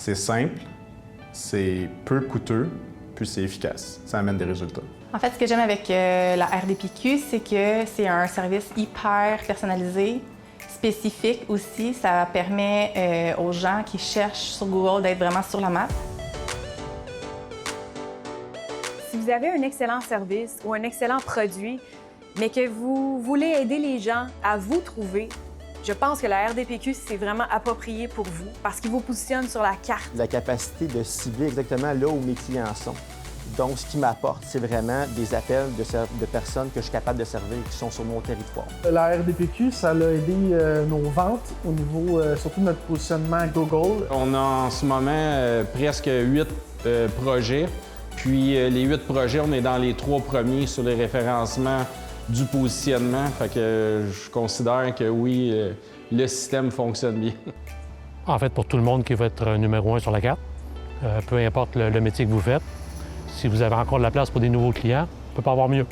C'est simple, c'est peu coûteux, puis c'est efficace. Ça amène des résultats. En fait, ce que j'aime avec la RDPQ, c'est que c'est un service hyper personnalisé, spécifique aussi. Ça permet aux gens qui cherchent sur Google d'être vraiment sur la map. Si vous avez un excellent service ou un excellent produit, mais que vous voulez aider les gens à vous trouver, je pense que la RDPQ, c'est vraiment approprié pour vous parce qu'il vous positionne sur la carte. La capacité de cibler exactement là où mes clients sont. Donc, ce qui m'apporte, c'est vraiment des appels de personnes que je suis capable de servir qui sont sur mon territoire. La RDPQ, ça a aidé nos ventes au niveau, surtout notre positionnement Google. On a en ce moment presque 8 projets. Puis les 8 projets, on est dans les 3 premiers sur les référencements du positionnement. Fait que je considère que oui, le système fonctionne bien. En fait, pour tout le monde qui veut être numéro 1 sur la carte, peu importe le métier que vous faites, si vous avez encore de la place pour des nouveaux clients, on ne peut pas avoir mieux.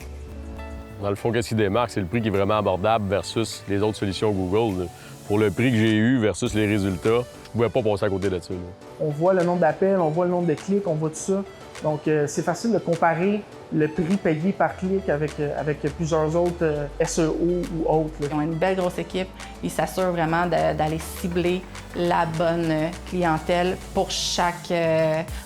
Dans le fond, qu'est-ce qui démarque, c'est le prix qui est vraiment abordable versus les autres solutions Google. Pour le prix que j'ai eu versus les résultats, je ne pouvais pas passer à côté de ça. On voit le nombre d'appels, on voit le nombre de clics, on voit tout ça. Donc, c'est facile de comparer le prix payé par clic avec plusieurs autres SEO ou autres. Ils ont une belle grosse équipe. Ils s'assurent vraiment d'aller cibler la bonne clientèle pour chaque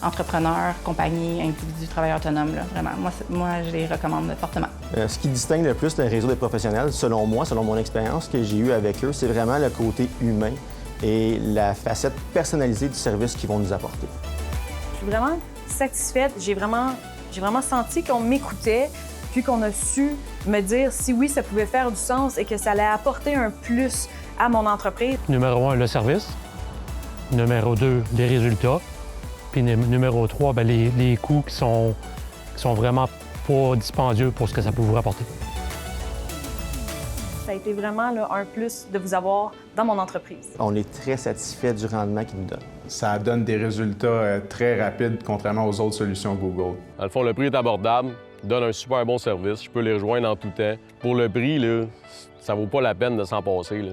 entrepreneur, compagnie, individu, travailleur autonome. Là, vraiment. Moi, je les recommande fortement. Ce qui distingue le plus le réseau des professionnels, selon moi, selon mon expérience que j'ai eue avec eux, c'est vraiment le côté humain et la facette personnalisée du service qu'ils vont nous apporter. Je suis vraiment satisfaite. J'ai vraiment senti qu'on m'écoutait, puis qu'on a su me dire si oui, ça pouvait faire du sens et que ça allait apporter un plus à mon entreprise. Numéro 1, le service. Numéro 2, les résultats. Puis numéro 3, bien, les coûts qui sont vraiment pas dispendieux pour ce que ça peut vous rapporter. Ça a été vraiment là, un plus de vous avoir dans mon entreprise. On est très satisfait du rendement qu'ils nous donnent. Ça donne des résultats très rapides, contrairement aux autres solutions Google. Dans le fond, le prix est abordable, donne un super bon service, je peux les rejoindre en tout temps. Pour le prix, là, ça vaut pas la peine de s'en passer. Là.